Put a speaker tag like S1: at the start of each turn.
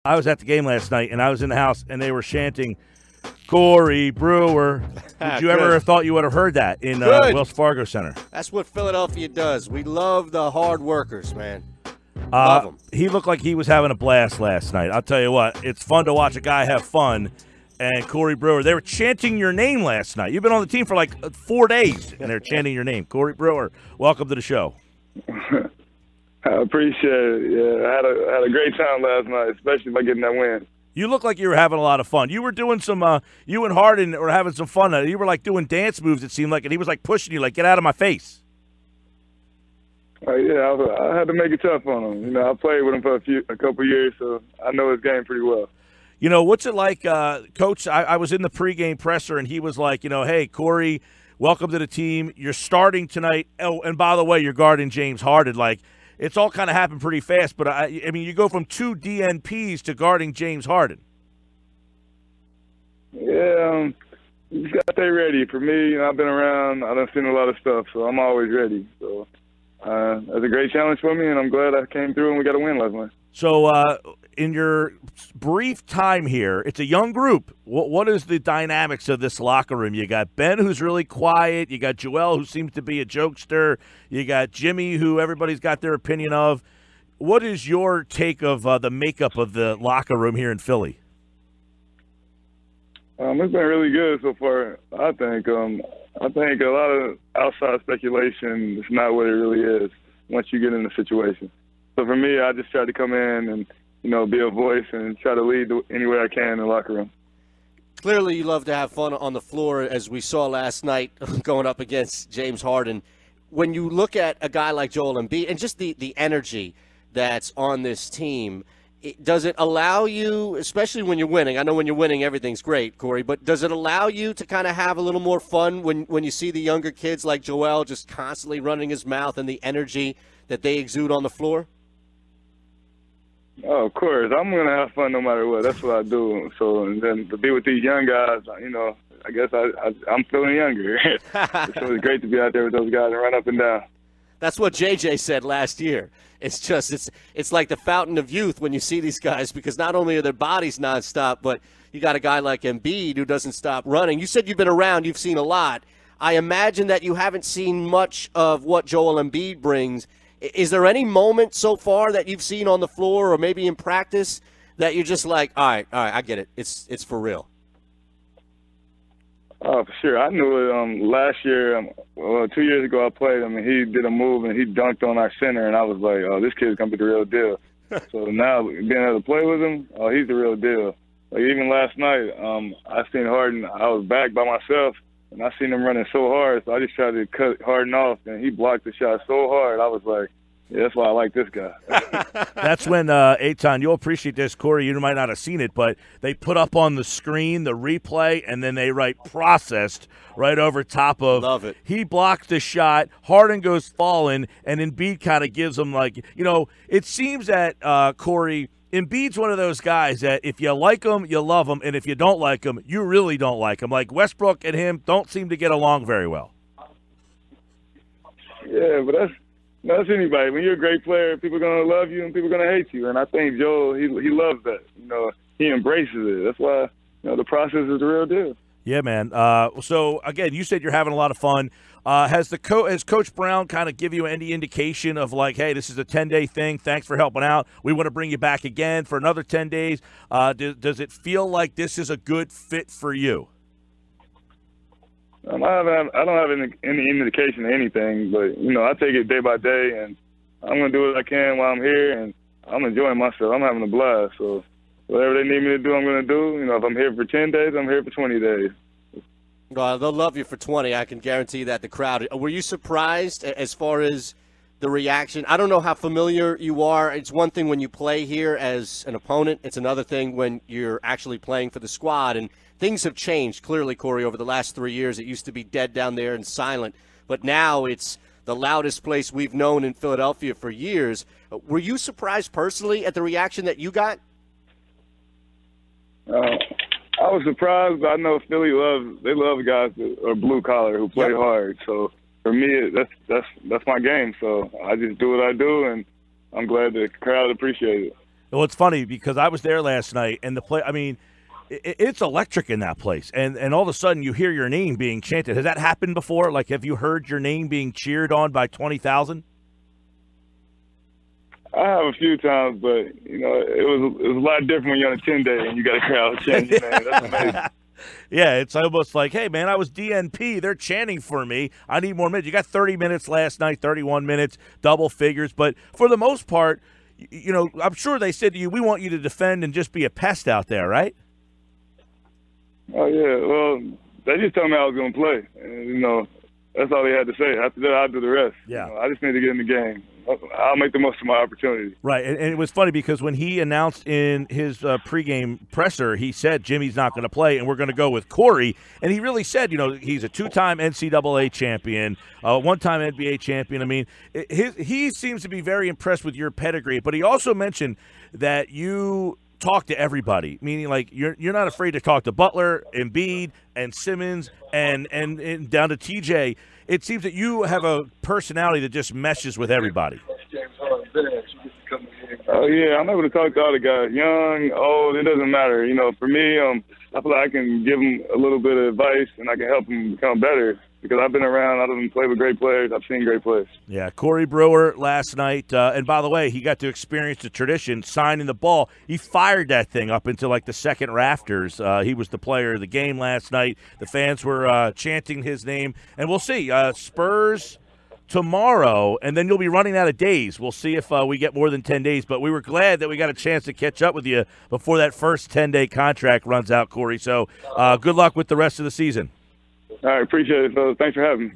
S1: I was at the game last night, and I was in the house, and they were chanting, Corey Brewer. Would you ever have thought you would have heard that in Wells Fargo Center?
S2: That's what Philadelphia does. We love the hard workers, man. Love them.
S1: He looked like he was having a blast last night. I'll tell you what, it's fun to watch a guy have fun. And Corey Brewer, they were chanting your name last night. You've been on the team for like 4 days, and they're chanting your name. Corey Brewer, welcome to the show.
S3: I appreciate it. Yeah, I had a great time last night, especially by getting that win.
S1: You look like you were having a lot of fun. You were doing some, you and Harden were having some fun. You were like doing dance moves, it seemed like, and he was like pushing you, like, get out of my face.
S3: Yeah, I had to make it tough on him. You know, I played with him for a couple years, so I know his game pretty well.
S1: You know, what's it like, Coach? I was in the pregame presser, and he was like, you know, hey, Corey, welcome to the team. You're starting tonight. Oh, and by the way, you're guarding James Harden. Like, it's all kind of happened pretty fast, but, I mean, you go from 2 DNPs to guarding James Harden.
S3: Yeah, you just got to stay ready. For me, you know, I've been around. I've seen a lot of stuff, so I'm always ready. So that's a great challenge for me, and I'm glad I came through and we got a win last night.
S1: So in your brief time here, it's a young group. What is the dynamics of this locker room? You got Ben, who's really quiet. You got Joel, who seems to be a jokester. You got Jimmy, who everybody's got their opinion of. What is your take of the makeup of the locker room here in Philly?
S3: It's been really good so far, I think. I think a lot of outside speculation is not what it really is once you get in the situation. So for me, I just try to come in and, you know, be a voice and try to lead any way I can in the locker room.
S2: Clearly you love to have fun on the floor, as we saw last night going up against James Harden. When you look at a guy like Joel Embiid and just the energy that's on this team, does it allow you, especially when you're winning? I know when you're winning, everything's great, Corey, but does it allow you to kind of have a little more fun when you see the younger kids like Joel just constantly running his mouth and the energy that they exude on the floor?
S3: Oh, of course. I'm going to have fun no matter what. That's what I do. So, and then to be with these young guys, you know, I guess I'm feeling younger. So it's great to be out there with those guys and run up and down.
S2: That's what JJ said last year. It's just it's like the fountain of youth when you see these guys, because not only are their bodies nonstop, but you got a guy like Embiid who doesn't stop running. You said you've been around, you've seen a lot. I imagine that you haven't seen much of what Joel Embiid brings. Is there any moment so far that you've seen on the floor or maybe in practice that you're just like, all right, I get it. It's for real?
S3: Oh, for sure. I knew it last year. 2 years ago I played him, and he did a move, and he dunked on our center, and I was like, oh, this kid's going to be the real deal. So now being able to play with him, oh, he's the real deal. Like even last night, I seen Harden. I was back by myself, and I seen him running so hard, so I just tried to cut Harden off, and he blocked the shot so hard. I was like, yeah, that's why I like this guy.
S1: That's when, Eitan, you'll appreciate this, Corey, you might not have seen it, but they put up on the screen the replay, and then they write processed right over top of.
S2: Love it.
S1: He blocked the shot, Harden goes falling, and Embiid kind of gives him like, you know, it seems that, Corey, Embiid's one of those guys that if you like him, you love him, and if you don't like him, you really don't like him. Like Westbrook and him don't seem to get along very well.
S3: Yeah, but that's anybody. When you're a great player, people are going to love you and people are going to hate you. And I think Joel, he loves that. You know, he embraces it. That's why, you know, the process is the real deal.
S1: Yeah, man. So, again, you said you're having a lot of fun. Has Coach Brown kind of give you any indication of like, hey, this is a 10-day thing. Thanks for helping out. We want to bring you back again for another 10 days. Does it feel like this is a good fit for you?
S3: I don't have any indication of anything, but, you know, I take it day by day, and I'm going to do what I can while I'm here, and I'm enjoying myself. I'm having a blast. So whatever they need me to do, I'm going to do. You know, if I'm here for 10 days, I'm here for 20 days.
S2: Well, they'll love you for 20. I can guarantee that. The crowd. Were you surprised as far as the reaction? I don't know how familiar you are. It's one thing when you play here as an opponent. It's another thing when you're actually playing for the squad. And things have changed, clearly, Corey, over the last 3 years. It used to be dead down there and silent. But now it's the loudest place we've known in Philadelphia for years. Were you surprised personally at the reaction that you got?
S3: I was surprised, but I know Philly love guys that are blue collar who play hard. So for me, that's my game. So I just do what I do, and I'm glad the crowd appreciates it.
S1: Well, it's funny because I was there last night, and the play. I mean, it's electric in that place, and all of a sudden you hear your name being chanted. Has that happened before? Like, have you heard your name being cheered on by 20,000?
S3: I have a few times, but it was a lot different when you're on a 10-day and you got a crowd chanting your name. That's amazing.
S1: Yeah, it's almost like, hey, man, I was DNP. They're chanting for me. I need more minutes. You got 30 minutes last night, 31 minutes, double figures. But for the most part, I'm sure they said to you, we want you to defend and just be a pest out there, right?
S3: Oh, yeah. Well, they just told me I was going to play. And, that's all they had to say. After that, I'll do the rest.
S1: Yeah.
S3: I just need to get in the game. I'll make the most of my opportunity.
S1: Right, and it was funny because when he announced in his pregame presser, he said Jimmy's not going to play and we're going to go with Corey. And he really said, he's a two-time NCAA champion, one-time NBA champion. I mean, he seems to be very impressed with your pedigree, but he also mentioned that you talk to everybody, meaning like you're not afraid to talk to Butler, Embiid, and Simmons, and down to TJ. It seems that you have a personality that just meshes with everybody.
S3: James Harden, oh, yeah, I'm able to talk to all the guys, young, old, it doesn't matter. For me, I feel like I can give them a little bit of advice and I can help them become better because I've been around, I've played with great players, I've seen great players.
S1: Yeah, Corey Brewer last night, and by the way, he got to experience the tradition, signing the ball. He fired that thing up into like the second rafters. He was the player of the game last night. The fans were chanting his name, and we'll see. Spurs tomorrow, and then you'll be running out of days. We'll see if we get more than 10 days, but we were glad that we got a chance to catch up with you before that first 10-day contract runs out, Corey. So good luck with the rest of the season.
S3: All right, appreciate it, fellas. Thanks for having me.